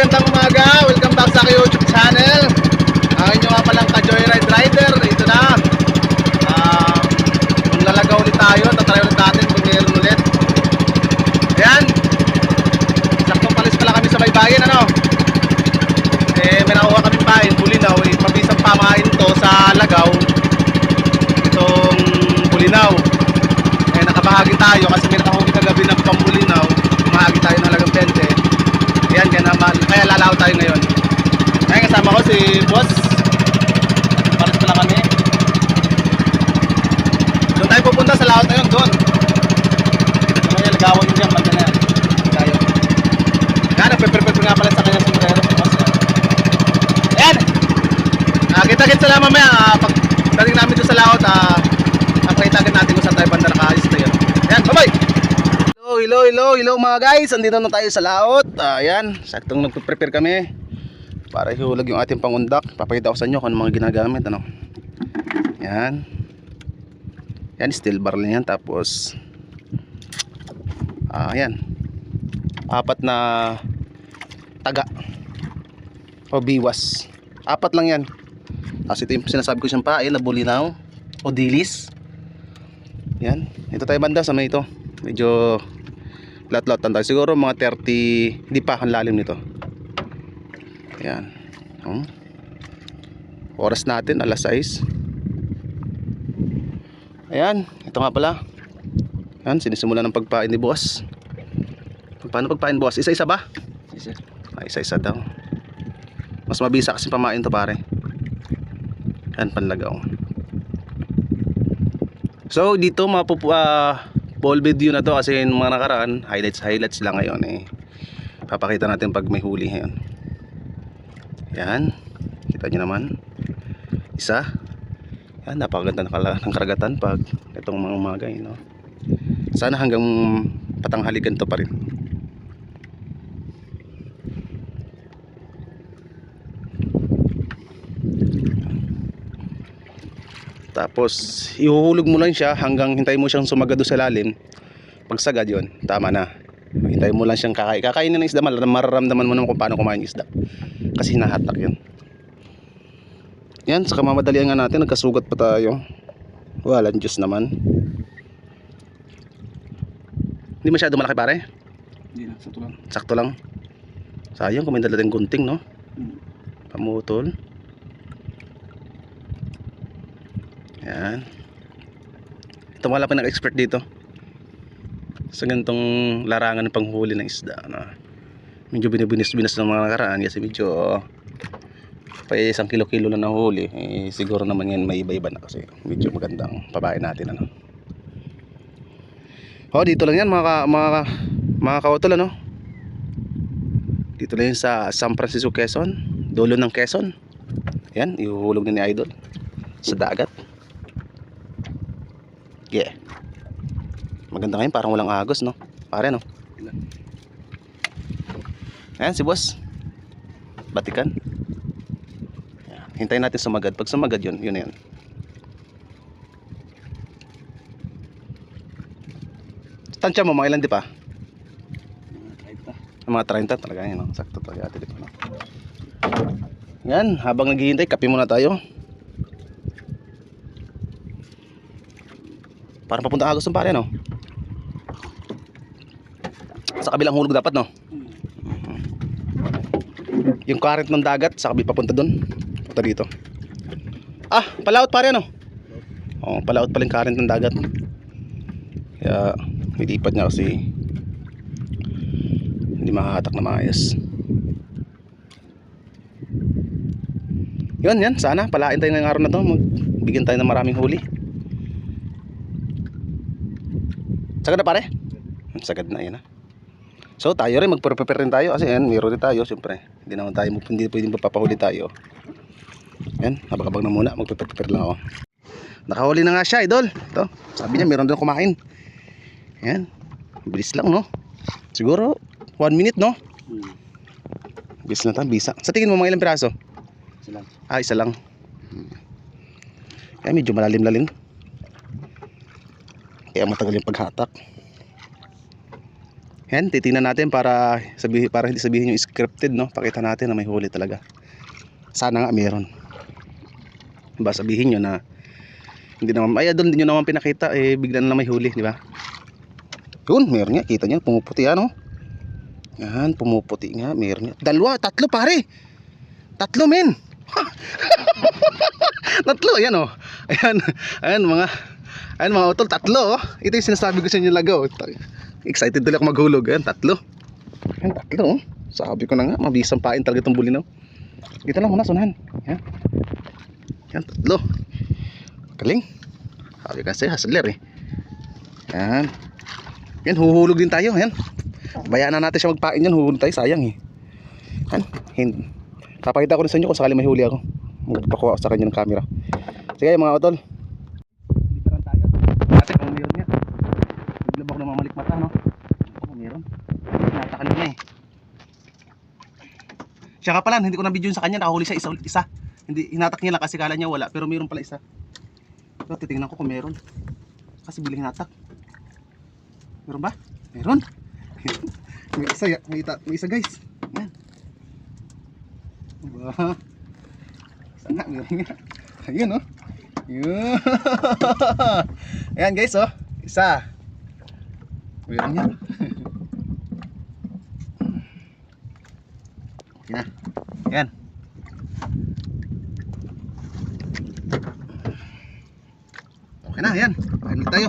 magandang umaga. Welcome back sa aking YouTube channel. Ang inyo nga palang ka-Joyride Rider. Ito na. Maglalagaw ulit tayo. Tatry ulit natin kung mayroon ulit. Ayan. Saktong palis pala kami sa baybayin. Ano? May nakuha kaming pain. Bulinaw. Mabisang pamain to sa Lagaw. Itong Bulinaw. Nakabahagi tayo kasi may nakahuli kagabi ng pambulinaw. Bahagi tayo ng Lagang 20. Ayan, kaya lalaw tayo ngayon. Ngayon kasama ko si Boss. Palis pala kami. Doon tayo pupunta sa laot ngayon, doon. May lagawan nyo dyan, banda na yan. Tayo. Yan, nagpe-prepare nga pala sa kanyang sombrero si Boss. Ayan! Kita-kits na lang mamaya. Pagdating namin doon sa laot, napakitagan natin kung saan tayo banda nakaayos tayo. Ayan, bye-bye! Hello mga guys, andito na tayo sa laot. Ayan, saktong nagpe-prepare kami para ihulog yung ating pangundak. Papakita ko sa inyo kung ano mga ginagamit, ano. Ayan. Ayan, steel bar lang yan. Tapos ayan, 4 na taga o biwas. 4 lang yan. Tapos ito yung sinasabi ko siyang pail na bulinaw o dilis. Ayan, ito tayo banda sa may ito. Medyo lat-latan tayo. Siguro mga 30. Hindi pa ang lalim nito. Ayan. Oras natin alas 6. Ayan. Ito nga pala. Ayan. Sinisimula ng pagpain ni Boss. Paano pagpain, Boss? Isa-isa ba? Isa. Isa-isa daw. Mas mabisa kasi pamain to, pare. Ayan, panlagaw. So dito full video na to kasi yung mga nakaraan highlights lang ngayon papakita natin pag may huli ngayon. Yan, kita nyo naman isa. Yan, napakaganda ng karagatan pag itong mga umaga, no? Sana hanggang patanghaligan to pa rin. Tapos ihuhulog mo lang siya hanggang hintay mo siyang sumagad sa lalim. Pag sagad yun, tama na. Hintay mo lang siyang kakainin ng isda. Mararamdaman mo naman kung paano kumain ng isda, kasi hinahatak yun. Yan, saka mamadalian nga natin. Nagkasugat pa tayo. Walang Diyos naman. Hindi masyado malaki, pare? Hindi na, sakto lang. Sakto lang. Sayang kung may dalating gunting, no? Pamutol. Yan. Ito wala pa nag-expert dito sa ganitong larangan ng panghuli ng isda, no? Medyo binibinis-binas ng mga nakaraan kasi medyo pa 1 kilo lang nahuli. Siguro naman yan may iba-iba na kasi medyo magandang pabain natin, ano. Dito lang yan mga kautol, ano. Dito lang yan sa San Francisco, Quezon, dulo ng Quezon. Yan, ihuhulog na ni Idol sa dagat. Yeah. Maganda ngayon, parang walang agos, no? Pare, no? Ayan si Boss. Batikan. Ayan. Hintayin natin sumagad. Pag sumagad yun na yun. Tansya mo, mga ilan di pa? Mga 30 talaga yun, no? Sakto talaga dito, no? Yan, habang naghihintay, kape muna tayo. Parang papunta agos ng pare, no? Sa kabilang hulog dapat, no? Yung current ng dagat sa kabilang papunta doon. Punta dito. Palaot, pare, no? Palaot pala yung current ng dagat. Kaya nilipat niya kasi hindi makahatak na maayos. Yan, sana palain tayo ngayong araw na to. Magbigyan tayo ng maraming huli. Sagad na, pare? Sagad na, yan, ha. So tayo rin, magprepare rin tayo kasi yan, meron rin tayo, siyempre. Hindi naman tayo, hindi pwedeng papahuli tayo. Yan, habang na muna, magprepare lang ako. Nakahuli na nga siya, Idol. Ito, sabi niya meron doon kumain. Yan, bilis lang, no? Siguro 1 minute, no? Bilis na tayo, bisa. Sa tingin mo mga ilang piraso? Isa lang. Isa lang. Kaya medyo malalim-lalim. Kaya matagal yung paghatak. Yan, titingnan natin para hindi sabihin yung scripted, no? Pakita natin na may huli talaga. Sana nga meron. Ba sabihin nyo na hindi naman, ay doon din nyo naman pinakita, eh bigla na may huli, di ba? Yun, meron nga, kita nyo, pumuputi ano? Yan, pumuputi nga, meron nga. Dalawa, tatlo pare. Tatlo men. Tatlo, ayan oh. Ayan mga utol, tatlo oh. Ito yung sinasabi ko sa inyo lagaw. Excited tuloy ako maghulog. Ayan, tatlo. Ayan, tatlo oh. Sabi ko na nga, mabisang pain talaga itong bulinaw. Dito lang muna, sunahan. Ayan. Ayan, tatlo. Galing. Sabi kasi, hustler eh. Ayan. Ayan, huhulog din tayo. Ayan. Bayaan na natin siya magpain yan. Huhulog tayo, sayang eh. Ayan. Papakita ko rin sa inyo kung sakali may huli ako. Magpakuha sa kanya ng camera. Sige mga utol. Dito lang tayo. Kasi kung meron nga. Naglabak na mamalik mata no. Kung meron. Natakalib na eh. Siya nga pala, hindi ko na video sa kanya. Nakahuli siya isa. Hindi, hinatak niya lang kasi kala niya wala. Pero meron pala isa. So titingnan ko kung meron. Kasi bilang hinatak. Meron ba? Meron. May isa guys. Yan. Diba? Isa nga, meron nga. Ayun oh. Yun. Ayan guys oh. Isa. Meron nga. Okay na. Ayan. Okay na, ayan. Pakinig tayo.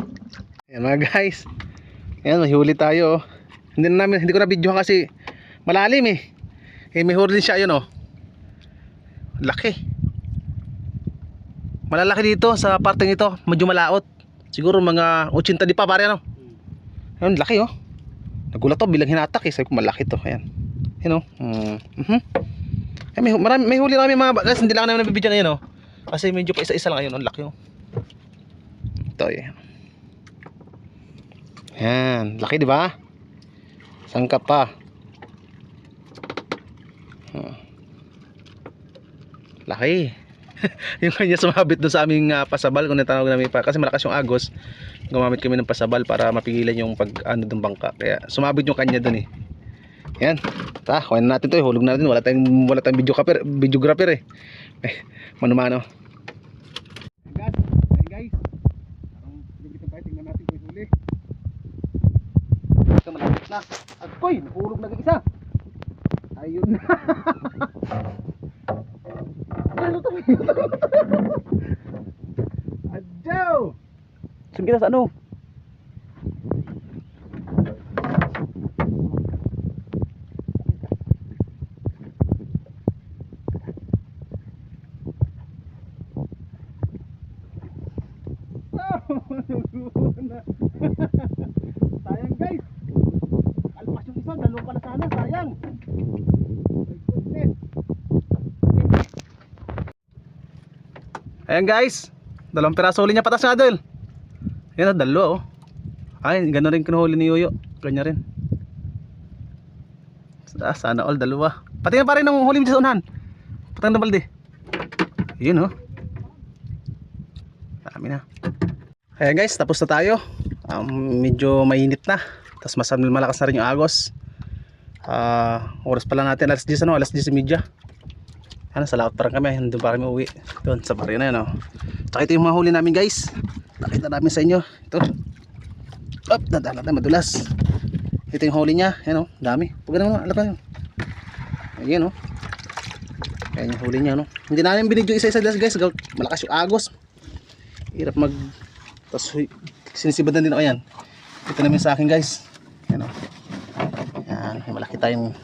Ayan mga guys. Ayan, may huli tayo oh. Hindi ko na videohan kasi malalim eh. May huli din siya yun oh. Laki. Malalaki dito sa parteng ito. Medyo malaot. Siguro mga 80 di pa pare ano. Ayun, laki oh. Nagulat to bilang hinatak eh. Sabi ko malaki to. Ayan. Ayan oh. May huli kami mga guys. Hindi lang namin nabibidyo na yun oh. Kasi medyo pa isa-isa lang ayun. Ang laki oh. Ito eh. Ayan. Laki di ba? Sangkap pa. Laki. Yung kanya sumabit doon sa aming pasabal kung natanong namin pa kasi malakas yung agos. Gumamit kami ng pasabal para mapigilan yung pag ano doon bangka. Kaya sumabit yung kanya doon eh. Yan. Kuhain natin 'to, hulog natin. Wala tayong videographer eh. Mano-mano. Guys. Ang bibitan tayo, tingnan natin kung huli. Ito malapit na. Agoy, nahulog na isa. Ayun na. Ano to? Adjaw! Sige na sa ano? Sayang guys. Alpas yung isa, dalawa pala sana, sayang. My goodness. Ayan guys, dalawang piraso huli niya patas nga doon. Ayan, dalawa oh. Ay, gano'n rin kinuhuli ni Yoyo. Ganyan rin. Sana all dalawa. Pati nga pa rin ang huli mo sa unahan. Patang na balde. Yun oh. Dami na. Ayan guys, tapos na tayo. Medyo mainit na. Tapos malakas na rin yung agos. Oras pala natin alas 10 ano, alas 10:30. Ano, sa laot parang kami, doon pa kami uwi. Doon sa baryo na yun oh. Tsaka ito yung mga huli namin guys. Nakita namin sa inyo. Ito. Up, dadaan natin madulas. Ito yung huli niya. Ayan oh, dami. Huwag na alap na yun. Ayan oh. Ayan yung huli niya no. Hindi namin binidyo isa-isa guys. Malakas yung agos. Hirap mag... Tapos sinisibadan din ako yan. Ito namin sa akin guys. Ayan oh. Ayan, malaki tayong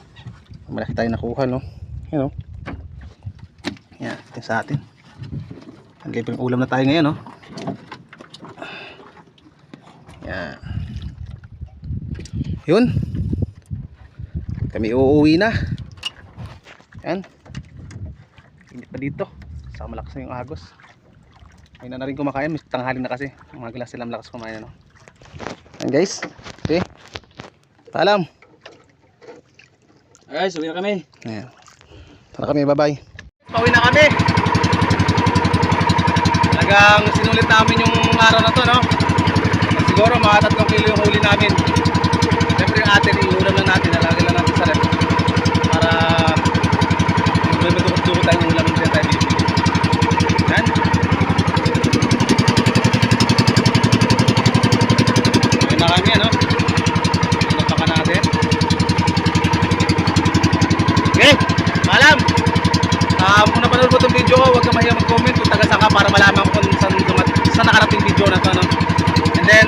nakuha no. Ayan oh. Yan, ito sa atin. Ang libreng ulam na tayo ngayon, no? Yan. Yun. Kami uuwi na. Yan. Hindi pa dito. Saka malakas na yung agos. Ayun na rin kumakain. Tanghali na kasi. Umaga lang sila malakas kumain, no? Yan guys. Okay. Paalam. Guys, uwi na kami. Ayan. Tara kami, bye-bye. Pauwi na kami. Talagang sinulit namin yung araw na to, no? Siguro mga 3 kilo yung huli namin. Siyempre natin, iulam lang natin, nalagay lang natin sa rep. Para may madukot-dukot tayong ulam hindi na tayo bibili. Yan. Ayun na kami, ano? Pinapakan natin. Okay, maalam! Kung napanood mo itong video ko, huwag ka mahiya mag-comment kung taga saan ka para malaman ko kung saan nakarating video na to, no? And then,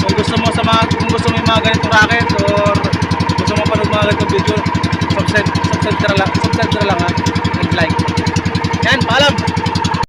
kung gusto mo yung mga ganitong racket,